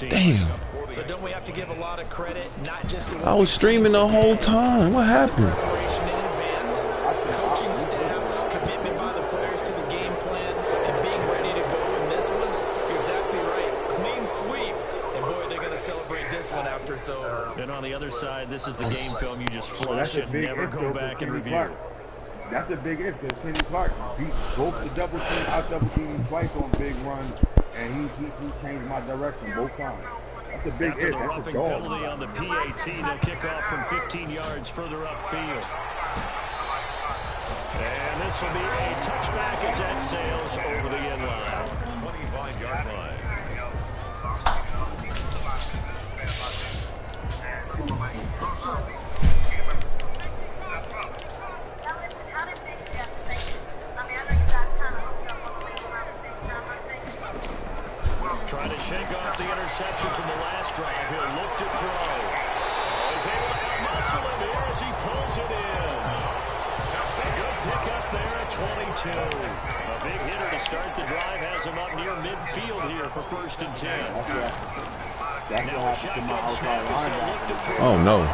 teams. Damn. So don't we have to give a lot of credit, not just to I was streaming the whole time. What happened? preparation in advance, coaching staff, commitment by the players to the game plan, and being ready to go in this one? You're exactly right. Clean sweep. And boy, they're going to celebrate this one after it's over. And on the other side, this is the game film you just flush and never go back and review. That's a big if because Kenny Clark beat both the double team, out double team twice on big runs, and he changed my direction both times. That's a big After if. the That's a roughing dog. penalty on the PAT, they'll kick off from 15 yards further upfield. And this will be a touchback as that sails over the end line. 25-yard line. Trying to shake off the interception from the last drive. He'll look to throw. Oh, he's able to muscle him here as he pulls it in. A good pickup there at 22. A big hitter to start the drive has him up near midfield here for 1st and 10. Now a shotgun snap as he'll look to throw. Oh, no.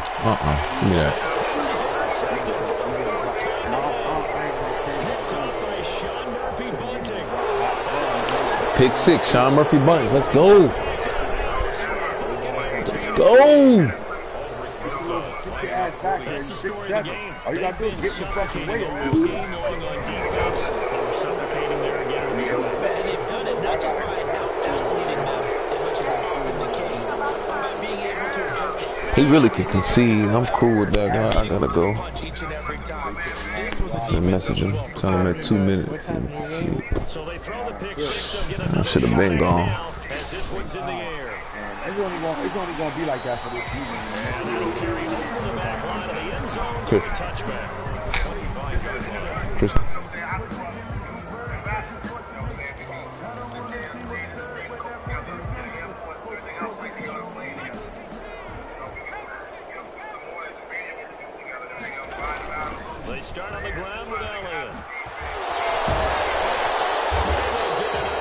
Give me that. His pass is intercepted for the 4th time today. Picked up by Sean Murphy Bunting. Pick 6, Sean Murphy Bunting. Let's go. Let's go. That's the story of the game. All you got to do is get the fucking way. Game long on defense. They were suffocating there again. And they've done it not just by out-athleting them, which is often the case, but by being able to adjust it. He really can concede. I'm cool with that guy. I gotta go. Punch each and every time. This was a I message him. Tell him at 2 minutes. So they throw the pick six. They'll get another Should have been shot gone. now as this one's in the air. It's only going to be like that for this season. And that'll carry over the back line of the end zone Chris. for a touchback. Chris. They start on the ground with Elliott.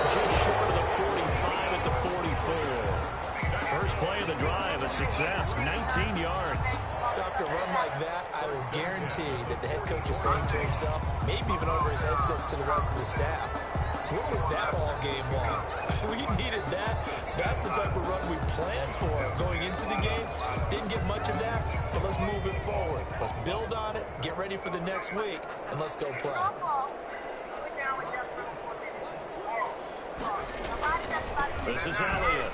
Just short of the 45 at the 44. First play of the drive, a success, 19 yards. So after a run like that, I will guarantee that the head coach is saying to himself, maybe even over his headsets to the rest of the staff, what was that all game long? We needed that. That's the type of run we planned for going into the game. Didn't get much of that, but let's move it forward. Let's build on it, get ready for the next week, and let's go play. This is Elliott.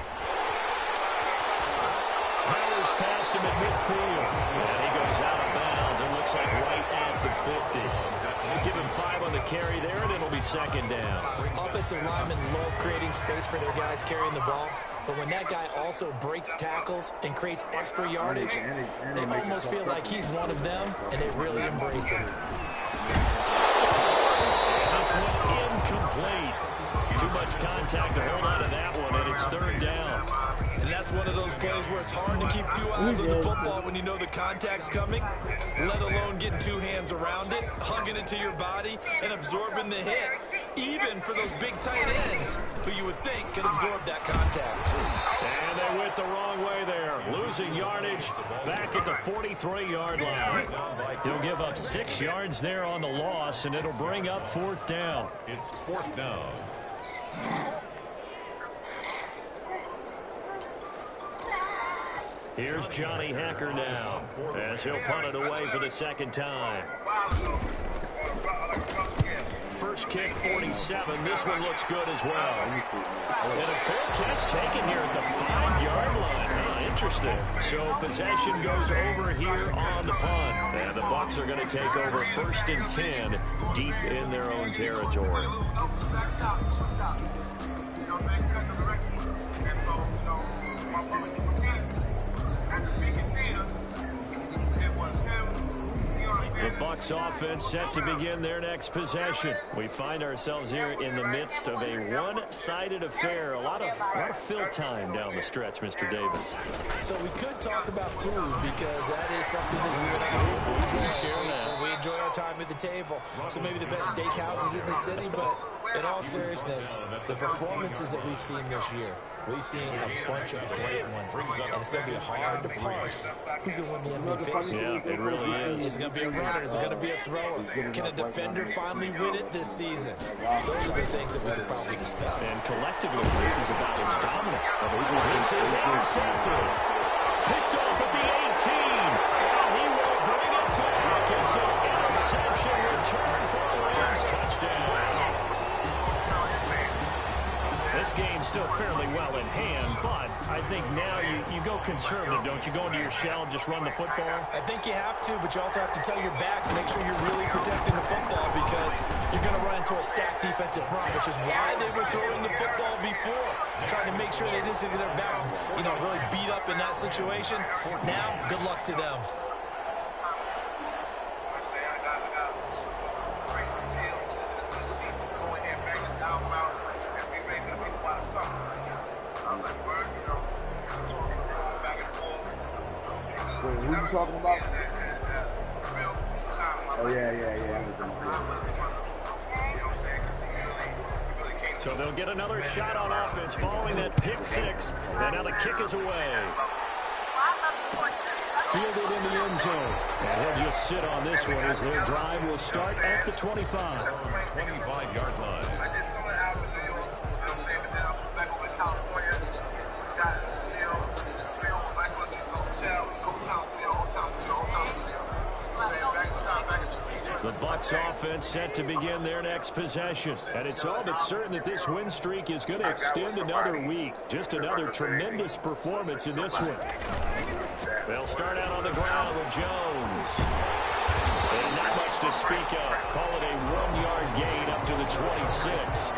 Powers past him at midfield. And he goes out of bounds and looks like right at the 50. We'll give him 5 on the carry there, and it'll be 2nd down. Offensive linemen love creating space for their guys carrying the ball, but when that guy also breaks tackles and creates extra yardage, they almost feel like he's one of them, and they really embrace it. This one incomplete. Too much contact to hold on to that one, and it's 3rd down. And that's one of those plays where it's hard to keep 2 eyes on the football when you know the contact's coming, let alone getting 2 hands around it, hugging it to your body, and absorbing the hit, even for those big tight ends who you would think could absorb that contact. And they went the wrong way there, losing yardage back at the 43-yard line. He'll give up 6 yards there on the loss, and it'll bring up 4th down. It's 4th down. Here's Johnny Hacker now as he'll punt it away for the 2nd time. First kick, 47. This one looks good as well. And a fair catch taken here at the 5-yard line. Interesting. So possession goes over here on the punt. And the Bucs are going to take over 1st and 10 deep in their own territory. The Bucs offense set to begin their next possession. We find ourselves here in the midst of a one-sided affair. A lot of fill time down the stretch, Mr. Davis. So we could talk about food because that is something that you and I we enjoy our time at the table. So maybe the best steakhouses in the city, but in all seriousness, the performances that we've seen this year, We've seen a bunch of great ones, and it's going to be hard to parse who's going to win the MVP. Yeah, it really is. Is it going to be a runner? Is it going to be a thrower? Can a defender finally win it this season? Those are the things that we could probably discuss. And collectively, this is about as dominant of a This is intercepted. Picked off at the 18. And he will bring it back. It's an interception return for a Rams touchdown. This game's still fairly well in hand, but I think now you go conservative, don't you? Go into your shell and just run the football? I think you have to, but you also have to tell your backs, make sure you're really protecting the football because you're going to run into a stacked defensive front, which is why they were throwing the football before, trying to make sure they just get their backs, really beat up in that situation. Now, good luck to them. Wait, who you talking about? Oh, yeah. So they'll get another shot on offense following that pick six. And now the kick is away. Fielded in the end zone. And he'll just sit on this one as their drive will start at the 25. 25-yard line. The Bucs offense set to begin their next possession. And it's all but certain that this win streak is going to extend another week. Just another tremendous performance in this one. They'll start out on the ground with Jones. And not much to speak of. Call it a 1-yard gain up to the 26.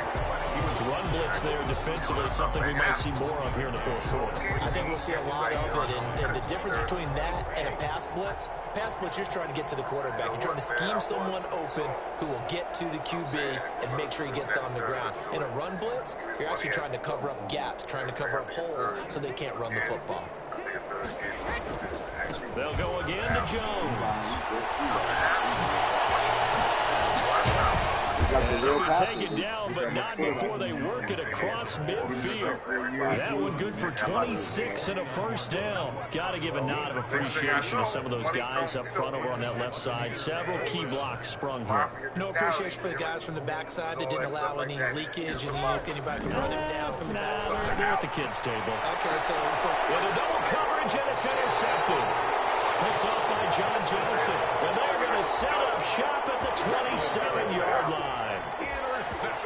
Run blitz there defensively, something we might see more of here in the fourth quarter. I think we'll see a lot of it, and the difference between that and a pass blitz, you're just trying to get to the quarterback. You're trying to scheme someone open who will get to the QB and make sure he gets on the ground. In a run blitz, you're actually trying to cover up gaps, trying to cover up holes so they can't run the football. They'll go again to Jones. Taken down, but not before they work it across midfield. That one good for 26 and a first down. Got to give a nod of appreciation to some of those guys up front over on that left side. Several key blocks sprung here. No appreciation for the guys from the backside that didn't allow any leakage and anybody can run them down from the backside. They're at the kids' table. Okay, so with a double coverage, and it's intercepted. Picked off by John Johnson. And they're going to set up shop at the 27-yard line.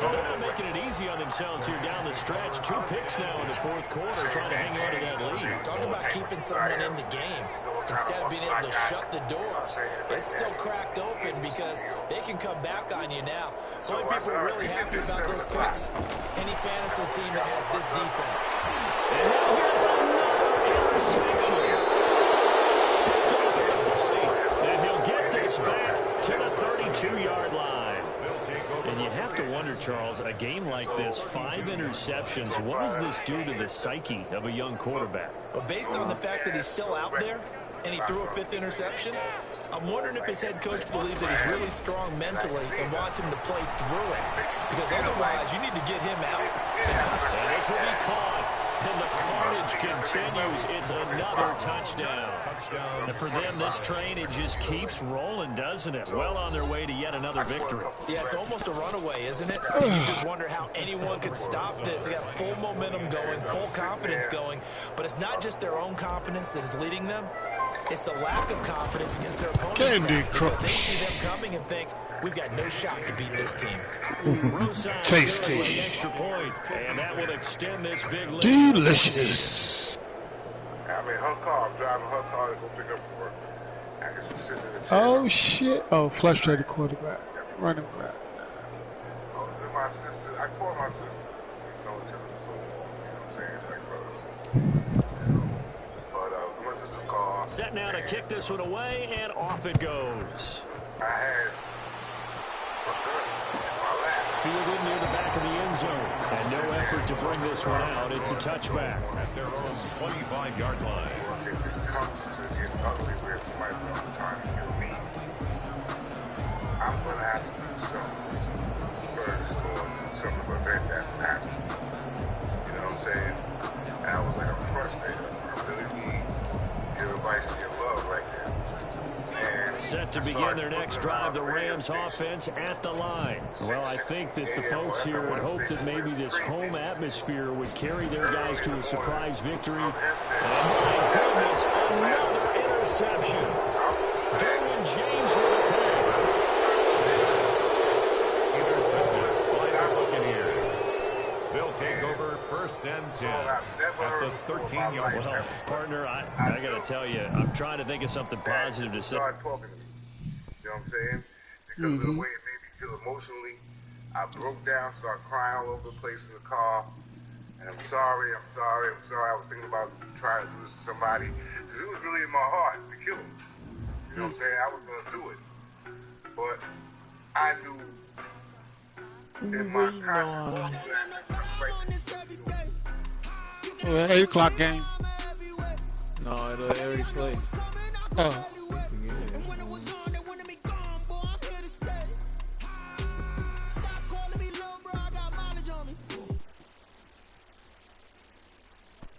Well, they're not making it easy on themselves here down the stretch. 2 picks now in the fourth quarter, trying to hang on to that lead. Talk about keeping someone in the game. Instead of being able to shut the door, it's still cracked open because they can come back on you now. The only people are really happy about those picks, any fantasy team that has this defense. And now here's another interception. Picked off at the 40. And he'll get this back to the 32-yard line. And you have to wonder, Charles, a game like this, 5 interceptions, what does this do to the psyche of a young quarterback? Well, based on the fact that he's still out there and he threw a 5th interception, I'm wondering if his head coach believes that he's really strong mentally and wants him to play through it. Because otherwise, you need to get him out. And this will be caught. And the carnage continues. It's another touchdown. And for them, this train, it just keeps rolling, doesn't it? Well on their way to yet another victory. Yeah, it's almost a runaway, isn't it? You just wonder how anyone could stop this. They got full momentum going, full confidence going. But it's not just their own confidence that is leading them. It's the lack of confidence against their opponents because they see them coming and think, we've got no shot to beat this team. Tasty. Extra point, and that will extend this big lead. Delicious. I mean, her car, I'm driving her car to go pick up work. I guess she's sitting in the chair. Oh, shit. Oh, frustrated quarterback. Running back. Oh, is it my sister? I call my sister. We know each other so long. You know what I'm saying? It's like brother and sister. But my sister's car. Set now to kick this one away, and off it goes. I had my lap. Fielded near the back of the end zone. And no effort to bring this one out. It's a touchback. At their own 25-yard line. If it comes to getting ugly where somebody's trying to kill me, I'm going to have to do something first or something to prevent that from happening. You know what I'm saying? frustrated. I really need your advice and your love right there. And Set to begin their next drive, the Rams offense at the line. Well, I think that the folks here would hope that maybe this home atmosphere would carry their guys to a surprise victory. And my goodness, another interception. Derwin James with a pick. Intercepted by the Buccaneers. They'll take over 1st and 10 at the 13-yard line. Well, partner, I got to tell you, I'm trying to think of something positive to say. Start talking to me. You know what I'm saying? Because of the way it made me feel emotionally, I broke down, started crying all over the place in the car. And I'm sorry. I was thinking about trying to do this to somebody. Because it was really in my heart to kill him. You know what I'm saying? I was going to do it. But I knew in my conscience Well, 8 o'clock game. No, it already played. Oh.